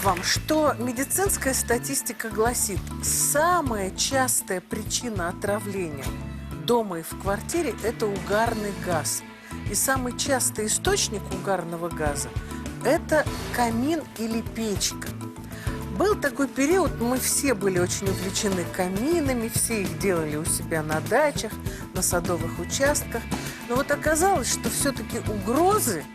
вам, что медицинская статистика гласит, самая частая причина отравления дома и в квартире – это угарный газ. И самый частый источник угарного газа – это камин или печка. Был такой период, мы все были очень увлечены каминами, все их делали у себя на дачах, на садовых участках. Но вот оказалось, что все-таки угрозы,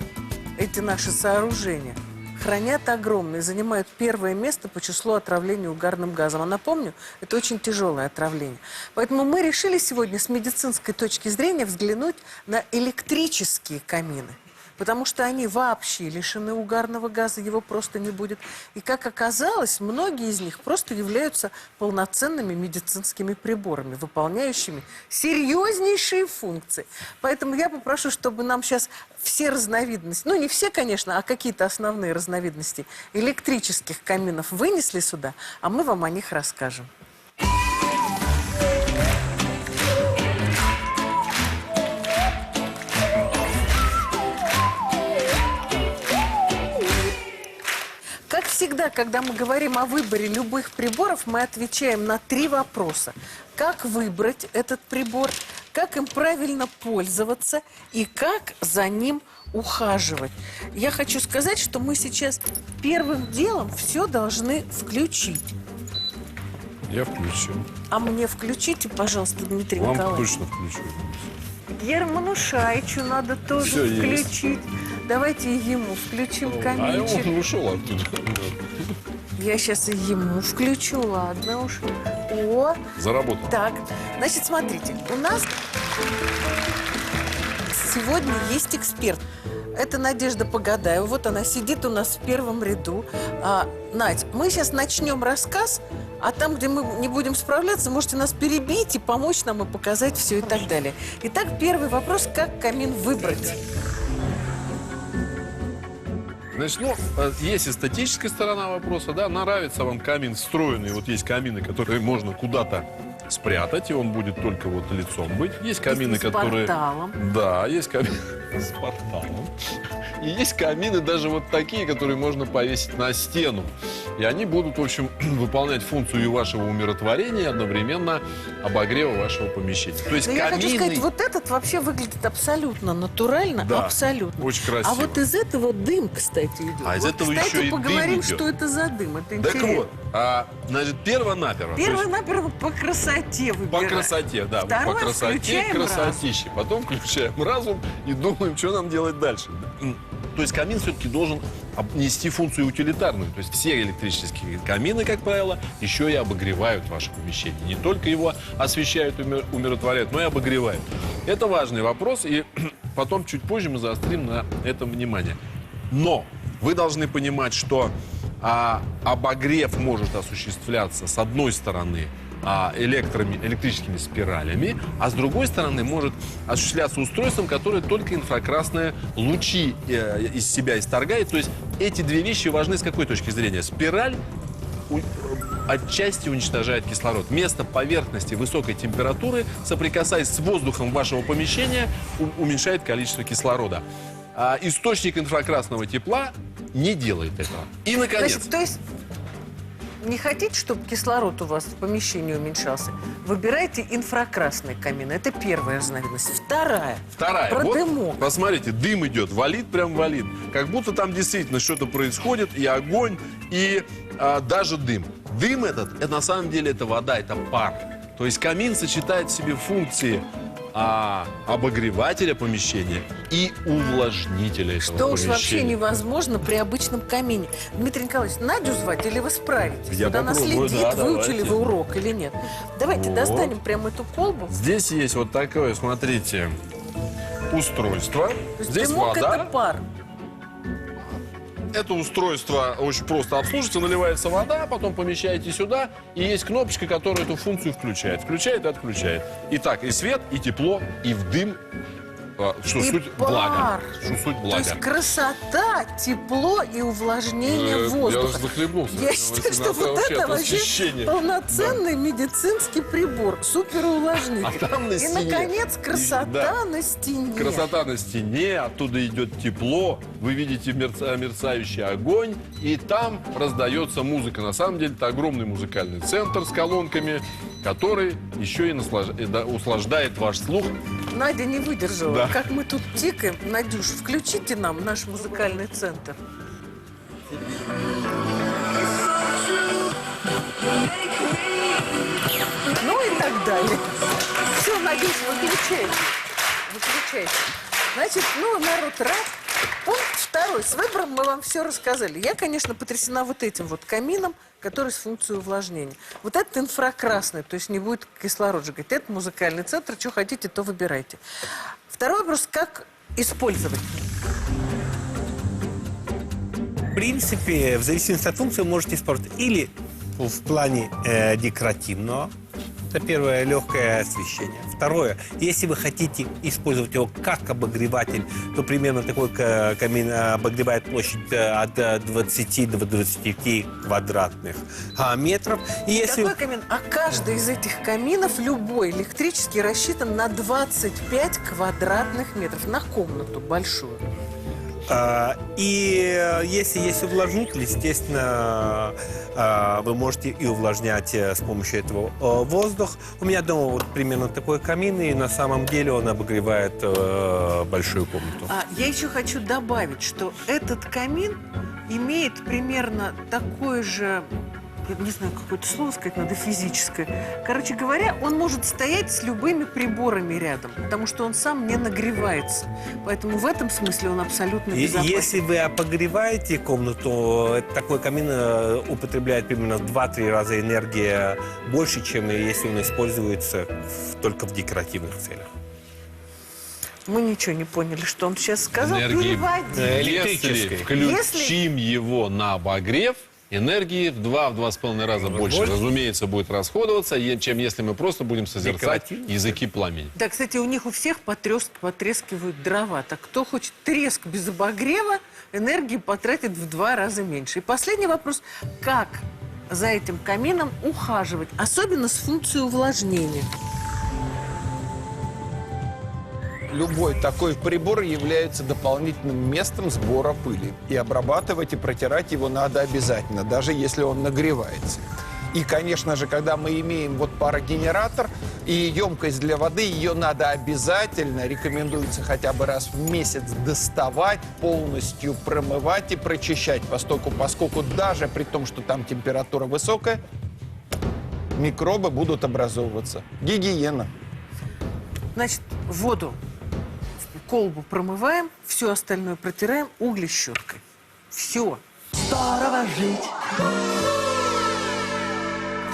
эти наши сооружения, хранят огромные, занимают первое место по числу отравлений угарным газом. А напомню, это очень тяжелое отравление. Поэтому мы решили сегодня с медицинской точки зрения взглянуть на электрические камины. Потому что они вообще лишены угарного газа, его просто не будет. И, как оказалось, многие из них просто являются полноценными медицинскими приборами, выполняющими серьезнейшие функции. Поэтому я попрошу, чтобы нам сейчас все разновидности, ну не все, конечно, а какие-то основные разновидности электрических каминов вынесли сюда, а мы вам о них расскажем. Как всегда, когда мы говорим о выборе любых приборов, мы отвечаем на 3 вопроса. Как выбрать этот прибор, как им правильно пользоваться и как за ним ухаживать. Я хочу сказать, что мы сейчас первым делом все должны включить. Я включил. А мне включите, пожалуйста, Дмитрий Вам Николаевич. точно включу. Герману Шайчу надо тоже Всё есть. включить. Давайте ему включим А каминчик. он ушел оттуда. Я сейчас и ему включу, ладно уж. О, Заработал. так, значит, смотрите, у нас сегодня есть эксперт. Это Надежда Погадаева. Вот она сидит у нас в первом ряду. Надь, мы сейчас начнем рассказ, а там, где мы не будем справляться, можете нас перебить и помочь нам и показать все и так далее. Итак, первый вопрос, как камин выбрать? Значит, ну, есть эстетическая сторона вопроса, да, нравится вам камин встроенный, вот есть камины, которые можно куда-то спрятать, и он будет только вот лицом быть. Есть камины, с которые... порталом. Да, есть камины с порталом. И есть камины даже вот такие, которые можно повесить на стену. И они будут, в общем, выполнять функцию и вашего умиротворения, и одновременно обогрева вашего помещения. То есть Но камины... я хочу сказать, вот этот вообще выглядит абсолютно натурально, Да, абсолютно. очень красиво. А вот из этого дым, кстати, идет. А из вот, этого кстати, еще и дым поговорим, идет. что это за дым. Это Так интересно. вот, значит, перво-наперво. Первое-наперво по красоте По выбираем. красоте, да. Второе, по красоте, включаем красотище. Потом включаем разум и думаем, что нам делать дальше. То есть камин все-таки должен нести функцию утилитарную. То есть все электрические камины, как правило, еще и обогревают ваше помещение. Не только его освещают и умиротворяют, но и обогревают. Это важный вопрос, и потом чуть позже мы заострим на этом внимание. Но вы должны понимать, что обогрев может осуществляться с одной стороны электрическими спиралями, а с другой стороны может осуществляться устройством, которое только инфракрасные лучи из себя исторгает. То есть эти 2 вещи важны с какой точки зрения? Спираль отчасти уничтожает кислород. Место поверхности высокой температуры, соприкасаясь с воздухом вашего помещения, уменьшает количество кислорода. Источник инфракрасного тепла не делает этого. И, наконец... Значит, то есть не хотите, чтобы кислород у вас в помещении уменьшался? Выбирайте инфракрасный камин. Это первая разновидность. Вторая. Про вот, дымок. посмотрите, дым идет, валит, прям валит. Как будто там действительно что-то происходит, и огонь, и даже дым. Дым это на самом деле это вода, это пар. То есть камин сочетает в себе функции обогревателя помещения и увлажнителя этого Что уж помещения. вообще невозможно при обычном камине. Дмитрий Николаевич, Надю звать или вы справитесь? Я Вот она попробую, следит, да, выучили давайте. вы урок или нет. Давайте Вот. достанем прямо эту колбу. Здесь есть вот такое, смотрите, устройство. То есть Здесь дымок вода. это пар. Это устройство очень просто обслуживается, наливается вода, потом помещаете сюда, и есть кнопочка, которая эту функцию включает. Включает и отключает. Итак, и свет, и тепло, и в дым Что И суть пар. блага. Что суть То блага. есть красота, тепло и увлажнение Я воздуха. захлебнулся. Я считаю, что вот это от вообще восхищения. полноценный медицинский прибор, суперувлажнитель. А там на И, стене. наконец, красота Да. на стене. Красота на стене, оттуда идет тепло, вы видите мерцающий огонь, и там раздается музыка. На самом деле это огромный музыкальный центр с колонками, который еще и услаждает ваш слух. Надя не выдержала. Да. Как мы тут тикаем. Надюш, включите нам наш музыкальный центр. Ну и так далее. Все, Надюш, выключайте. Выключайте. Значит, ну, народ рад. Пункт второй. С выбором мы вам все рассказали. Я, конечно, потрясена вот этим вот камином, который с функцией увлажнения. Вот этот инфракрасный, то есть не будет кислород сжигать. Это музыкальный центр. Что хотите, то выбирайте. Второй вопрос. Как использовать? В принципе, в зависимости от функции, вы можете использовать или в плане декоративного. Это первое, легкое освещение. Второе, если вы хотите использовать его как обогреватель, то примерно такой камин обогревает площадь от 20 до 25 квадратных метров. И если... Какой камин? А каждый из этих каминов, любой электрический, рассчитан на 25 квадратных метров. На комнату большую. И если есть увлажнитель, естественно, вы можете и увлажнять с помощью этого воздух. У меня дома вот примерно такой камин, и на самом деле он обогревает большую комнату. Я еще хочу добавить, что этот камин имеет примерно такое же, я не знаю, какое-то слово сказать надо, физическое. Короче говоря, он может стоять с любыми приборами рядом, потому что он сам не нагревается. Поэтому в этом смысле он абсолютно безопасен. Если вы обогреваете комнату, такой камин употребляет примерно в 2-3 раза энергии больше, чем если он используется только в декоративных целях. Мы ничего не поняли, что он сейчас сказал. Энергии. Переводи. Если включим его на обогрев, энергии в 2-2,5 раза больше, разумеется, будет расходоваться, чем если мы просто будем созерцать языки пламени. Да, кстати, у них у всех потрескивают дрова. Так кто хочет треск без обогрева, энергии потратит в 2 раза меньше. И последний вопрос. Как за этим камином ухаживать, особенно с функцией увлажнения? Любой такой прибор является дополнительным местом сбора пыли. И обрабатывать и протирать его надо обязательно, даже если он нагревается. И, конечно же, когда мы имеем вот парогенератор и емкость для воды, ее надо обязательно, рекомендуется хотя бы раз в месяц доставать, полностью промывать и прочищать, поскольку даже при том, что там температура высокая, микробы будут образовываться. Гигиена. Значит, воду, колбу промываем, все остальное протираем углещеткой. Все. Здорово жить